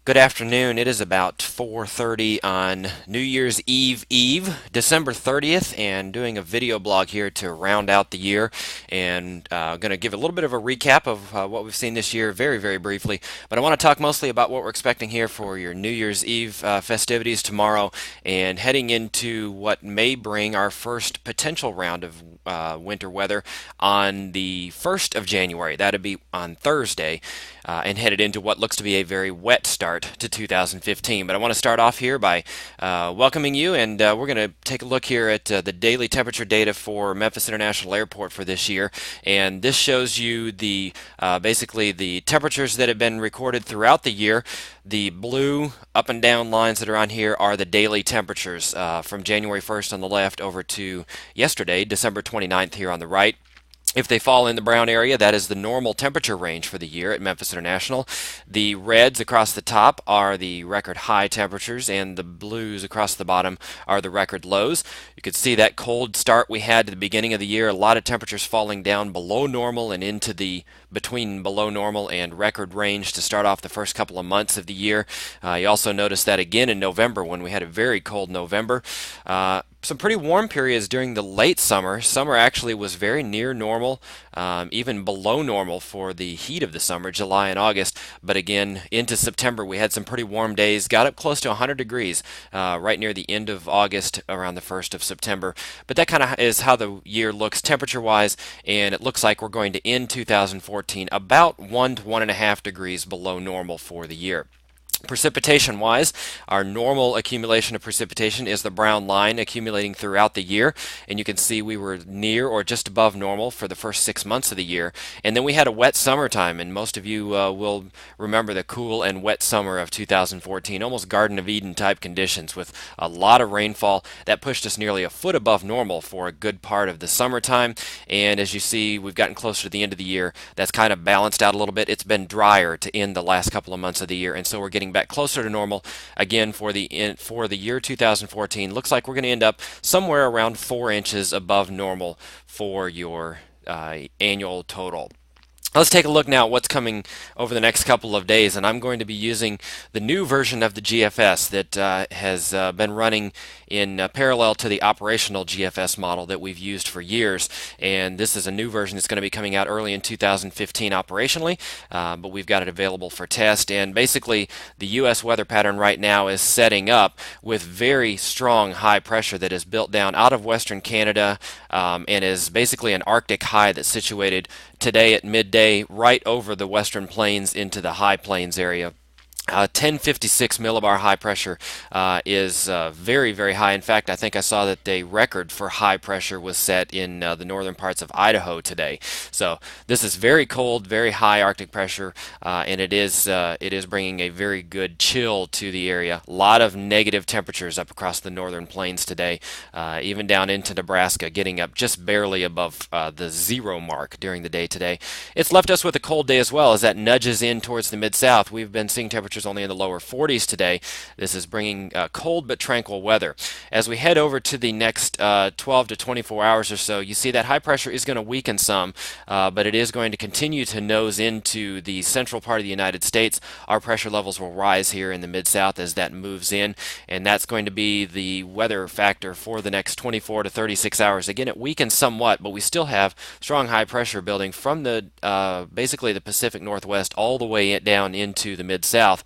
Good afternoon. It is about 4:30 on New Year's Eve, December 30th, and doing a video blog here to round out the year. And going to give a little bit of a recap of what we've seen this year, very, very briefly. But I want to talk mostly about what we're expecting here for your New Year's Eve festivities tomorrow, and heading into what may bring our first potential round of winter weather on the 1st of January. That'd be on Thursday, and headed into what looks to be a very wet start to 2015. But I want to start off here by welcoming you, and we're going to take a look here at the daily temperature data for Memphis International Airport for this year. And this shows you the basically the temperatures that have been recorded throughout the year. The blue up and down lines that are on here are the daily temperatures from January 1st on the left over to yesterday, December 29th here on the right. If they fall in the brown area, that is the normal temperature range for the year at Memphis International. The reds across the top are the record high temperatures, and the blues across the bottom are the record lows. You could see that cold start we had at the beginning of the year, a lot of temperatures falling down below normal and into the between below normal and record range to start off the first couple of months of the year. You also noticed that again in November when we had a very cold November. Some pretty warm periods during the late summer. Summer actually was very near normal, even below normal for the heat of the summer, July and August. But again, into September, we had some pretty warm days, got up close to 100 degrees right near the end of August, around the 1st of September. But that kind of is how the year looks temperature-wise, and it looks like we're going to end 2014 about 1 to 1.5 degrees below normal for the year. Precipitation wise, our normal accumulation of precipitation is the brown line accumulating throughout the year, and you can see we were near or just above normal for the first 6 months of the year. And then we had a wet summertime, and most of you will remember the cool and wet summer of 2014, almost Garden of Eden type conditions with a lot of rainfall that pushed us nearly a foot above normal for a good part of the summertime. And as you see, we've gotten closer to the end of the year. That's kind of balanced out a little bit. It's been drier to end the last couple of months of the year, and so we're getting back closer to normal again for the year 2014. Looks like we're going to end up somewhere around 4 inches above normal for your annual total. Let's take a look now at what's coming over the next couple of days, and I'm going to be using the new version of the GFS that has been running in parallel to the operational GFS model that we've used for years. And this is a new version that's going to be coming out early in 2015 operationally, but we've got it available for test. And basically, the U.S. weather pattern right now is setting up with very strong high pressure that is built down out of western Canada and is basically an Arctic high that's situated today at midday right over the western plains into the high plains area. 1056 millibar high pressure is very, very high. In fact, I think I saw that the record for high pressure was set in the northern parts of Idaho today. So this is very cold, very high Arctic pressure, and it is bringing a very good chill to the area. A lot of negative temperatures up across the northern plains today, even down into Nebraska, getting up just barely above the 0 mark during the day today. It's left us with a cold day as well as that nudges in towards the mid-south. We've been seeing temperatures only in the lower 40s today. This is bringing cold but tranquil weather. As we head over to the next 12 to 24 hours or so, you see that high pressure is going to weaken some, but it is going to continue to nose into the central part of the United States. Our pressure levels will rise here in the mid-south as that moves in, and that's going to be the weather factor for the next 24 to 36 hours. Again, it weakens somewhat, but we still have strong high pressure building from the basically the Pacific Northwest all the way down into the mid-south.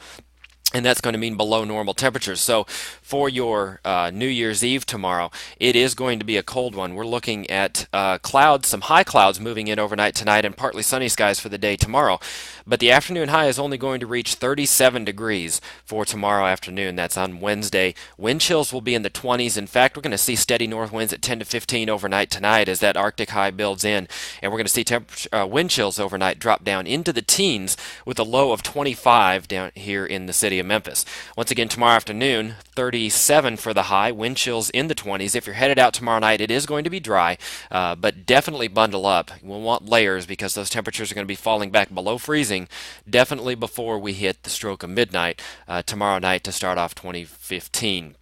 And that's going to mean below normal temperatures. So for your New Year's Eve tomorrow, it is going to be a cold one. We're looking at clouds, some high clouds moving in overnight tonight and partly sunny skies for the day tomorrow. But the afternoon high is only going to reach 37 degrees for tomorrow afternoon. That's on Wednesday. Wind chills will be in the 20s. In fact, we're going to see steady north winds at 10 to 15 overnight tonight as that Arctic high builds in. And we're going to see wind chills overnight drop down into the teens with a low of 25 down here in the city of Memphis. Once again, tomorrow afternoon, 37 for the high, wind chills in the 20s. If you're headed out tomorrow night, it is going to be dry, but definitely bundle up. We'll want layers because those temperatures are going to be falling back below freezing definitely before we hit the stroke of midnight tomorrow night to start off 2015.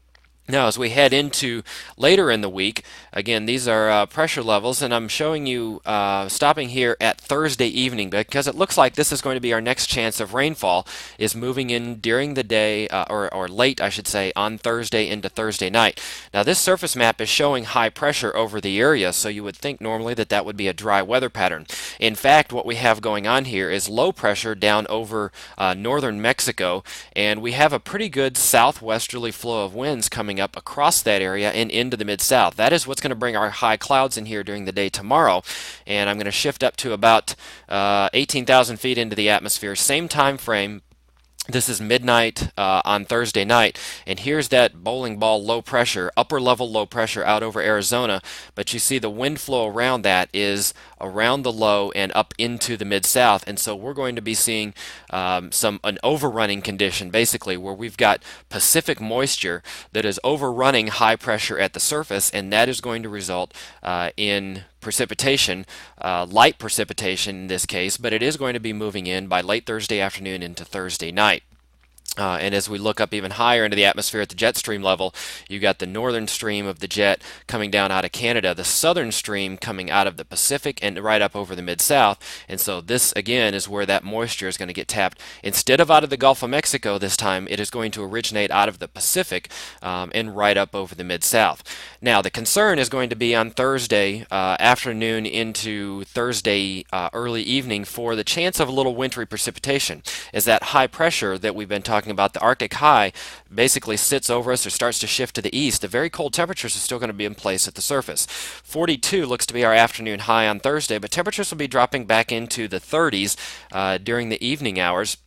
Now, as we head into later in the week, again, these are pressure levels, and I'm showing you stopping here at Thursday evening because it looks like this is going to be our next chance of rainfall, is moving in during the day, or late, I should say, on Thursday into Thursday night. Now, this surface map is showing high pressure over the area, so you would think normally that that would be a dry weather pattern. In fact, what we have going on here is low pressure down over northern Mexico, and we have a pretty good southwesterly flow of winds coming up across that area and into the mid-south. That is what's going to bring our high clouds in here during the day tomorrow, and I'm going to shift up to about 18,000 feet into the atmosphere, same time frame. This is midnight on Thursday night, and here's that bowling ball low pressure, upper level low pressure out over Arizona, but you see the wind flow around that is around the low and up into the mid-south, and so we're going to be seeing an overrunning condition, basically, where we've got Pacific moisture that is overrunning high pressure at the surface, and that is going to result in precipitation, light precipitation in this case, but it is going to be moving in by late Thursday afternoon into Thursday night. And as we look up even higher into the atmosphere at the jet stream level, you got the northern stream of the jet coming down out of Canada, the southern stream coming out of the Pacific and right up over the mid-south. And so this, again, is where that moisture is going to get tapped. Instead of out of the Gulf of Mexico this time, it is going to originate out of the Pacific and right up over the mid-south. Now, the concern is going to be on Thursday afternoon into Thursday early evening for the chance of a little wintry precipitation, as that high pressure that we've been talking about, the Arctic high, basically sits over us or starts to shift to the east. The very cold temperatures are still going to be in place at the surface. 42 looks to be our afternoon high on Thursday, but temperatures will be dropping back into the 30s during the evening hours.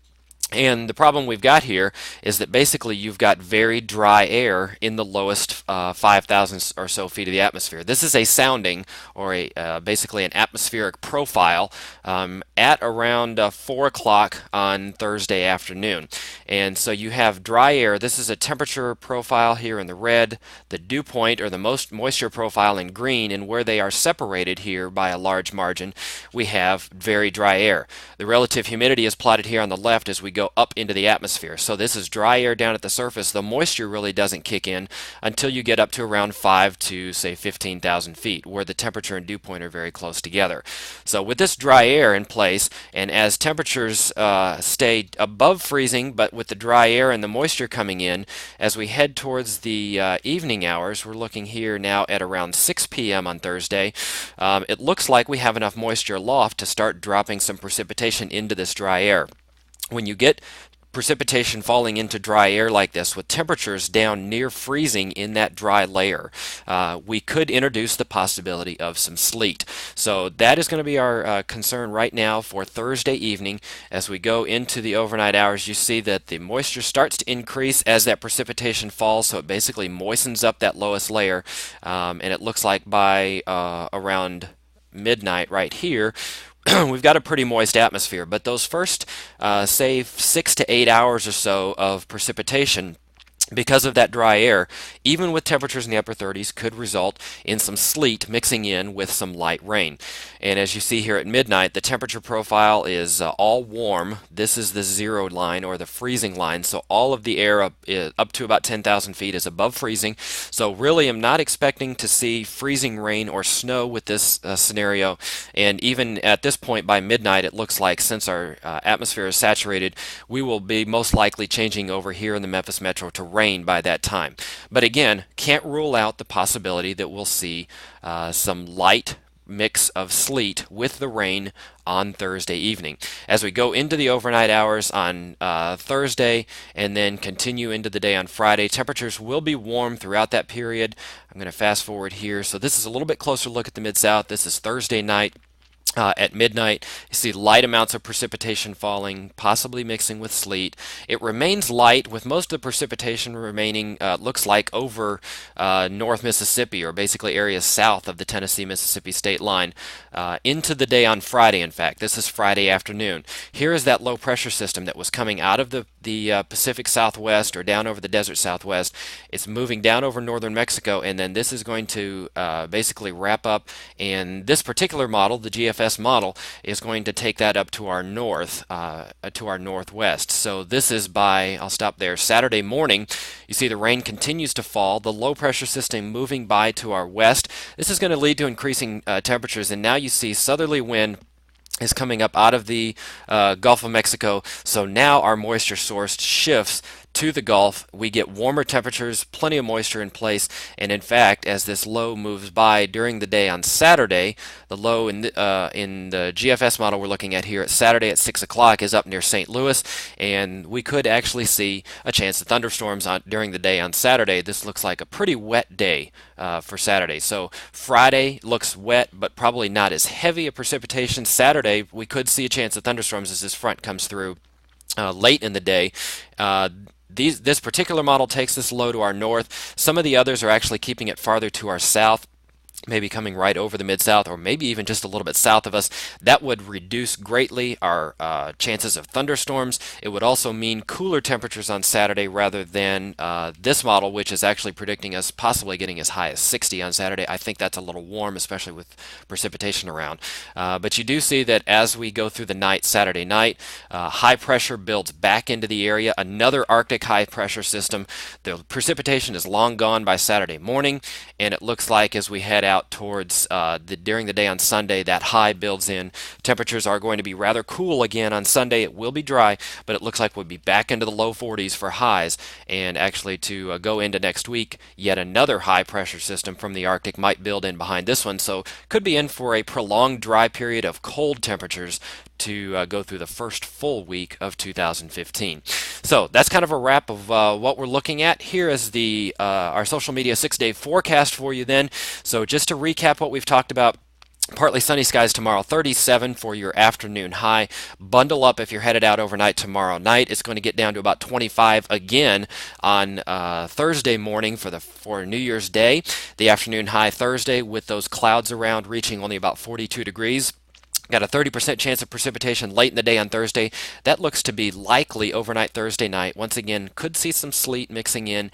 And the problem we've got here is that basically you've got very dry air in the lowest 5,000 or so feet of the atmosphere. This is a sounding, or basically an atmospheric profile at around 4 o'clock on Thursday afternoon. And so you have dry air. This is a temperature profile here in the red, the dew point or the most moisture profile in green, and where they are separated here by a large margin, we have very dry air. The relative humidity is plotted here on the left as we go up into the atmosphere. So this is dry air down at the surface. The moisture really doesn't kick in until you get up to around 5 to say 15,000 feet, where the temperature and dew point are very close together. So with this dry air in place, and as temperatures stay above freezing, but with the dry air and the moisture coming in, as we head towards the evening hours, we're looking here now at around 6 p.m. on Thursday. It looks like we have enough moisture aloft to start dropping some precipitation into this dry air. When you get precipitation falling into dry air like this with temperatures down near freezing in that dry layer, we could introduce the possibility of some sleet. So that is going to be our concern right now for Thursday evening. As we go into the overnight hours, you see that the moisture starts to increase as that precipitation falls, so it basically moistens up that lowest layer, and it looks like by around midnight right here, we've got a pretty moist atmosphere, but those first, say, 6 to 8 hours or so of precipitation, because of that dry air, even with temperatures in the upper 30s, could result in some sleet mixing in with some light rain. And as you see here at midnight, the temperature profile is all warm. This is the zero line, or the freezing line, so all of the air up to about 10,000 feet is above freezing. So really, I'm not expecting to see freezing rain or snow with this scenario. And even at this point by midnight, it looks like, since our atmosphere is saturated, we will be most likely changing over here in the Memphis metro to rain by that time. But again, can't rule out the possibility that we'll see some light mix of sleet with the rain on Thursday evening. As we go into the overnight hours on Thursday and then continue into the day on Friday, temperatures will be warm throughout that period. I'm going to fast forward here. So this is a little bit closer look at the Mid-South. This is Thursday night. At midnight, you see light amounts of precipitation falling, possibly mixing with sleet. It remains light, with most of the precipitation remaining, looks like, over North Mississippi, or basically areas south of the Tennessee-Mississippi state line, into the day on Friday, in fact. This is Friday afternoon. Here is that low pressure system that was coming out of the Pacific Southwest or down over the desert Southwest. It's moving down over northern Mexico, and then this is going to basically wrap up, and this particular model, the GFS GFS model is going to take that up to our north, to our northwest. So this is by, I'll stop there, Saturday morning. You see the rain continues to fall, the low pressure system moving by to our west. This is going to lead to increasing temperatures, and now you see southerly wind is coming up out of the Gulf of Mexico. So now our moisture source shifts to the Gulf. We get warmer temperatures, plenty of moisture in place, and in fact, as this low moves by during the day on Saturday, the low in the GFS model we're looking at here at Saturday at 6 o'clock is up near St. Louis, and we could actually see a chance of thunderstorms during the day on Saturday. This looks like a pretty wet day for Saturday. So Friday looks wet, but probably not as heavy a precipitation. Saturday, we could see a chance of thunderstorms as this front comes through late in the day. This particular model takes this low to our north. Some of the others are actually keeping it farther to our south, maybe coming right over the Mid-South, or maybe even just a little bit south of us. That would reduce greatly our chances of thunderstorms. It would also mean cooler temperatures on Saturday rather than this model, which is actually predicting us possibly getting as high as 60 on Saturday. I think that's a little warm, especially with precipitation around. But you do see that as we go through the night, Saturday night, high pressure builds back into the area, another Arctic high pressure system. The precipitation is long gone by Saturday morning, and it looks like as we head out towards during the day on Sunday, that high builds in. Temperatures are going to be rather cool again on Sunday. It will be dry, but it looks like we'll be back into the low 40s for highs. And actually, to go into next week, yet another high pressure system from the Arctic might build in behind this one. So could be in for a prolonged dry period of cold temperatures to go through the first full week of 2015. So that's kind of a wrap of what we're looking at. Here is the our social media 6-day forecast for you then. So just to recap what we've talked about, partly sunny skies tomorrow, 37 for your afternoon high. Bundle up if you're headed out overnight tomorrow night. It's going to get down to about 25 again on Thursday morning for New Year's Day. The afternoon high Thursday with those clouds around reaching only about 42 degrees. Got a 30% chance of precipitation late in the day on Thursday. That looks to be likely overnight Thursday night. Once again, could see some sleet mixing in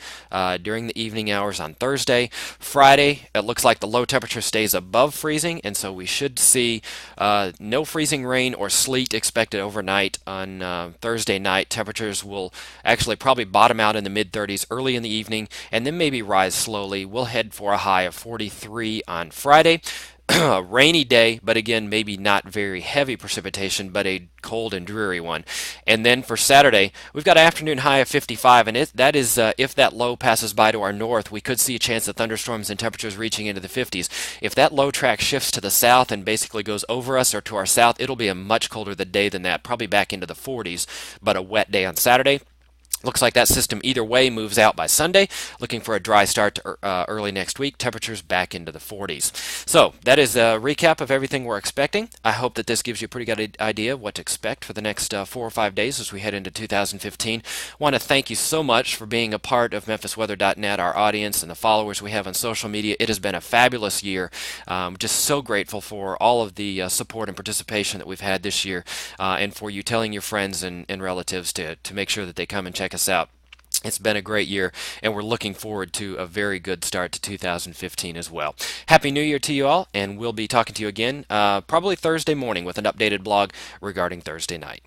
during the evening hours on Thursday. Friday, it looks like the low temperature stays above freezing, and so we should see no freezing rain or sleet expected overnight on Thursday night. Temperatures will actually probably bottom out in the mid-30s early in the evening, and then maybe rise slowly. We'll head for a high of 43 on Friday. A rainy day, but again, maybe not very heavy precipitation, but a cold and dreary one. And then for Saturday, we've got an afternoon high of 55, and that is if that low passes by to our north, we could see a chance of thunderstorms and temperatures reaching into the 50s. If that low track shifts to the south and basically goes over us or to our south, it'll be a much colder day than that, probably back into the 40s, but a wet day on Saturday. Looks like that system either way moves out by Sunday. Looking for a dry start to early next week. Temperatures back into the 40s. So that is a recap of everything we're expecting. I hope that this gives you a pretty good idea of what to expect for the next 4 or 5 days as we head into 2015. Want to thank you so much for being a part of MemphisWeather.net, our audience and the followers we have on social media. It has been a fabulous year. Just so grateful for all of the support and participation that we've had this year, and for you telling your friends and relatives to make sure that they come and check us out. It's been a great year, and we're looking forward to a very good start to 2015 as well. Happy New Year to you all, and we'll be talking to you again probably Thursday morning with an updated blog regarding Thursday night.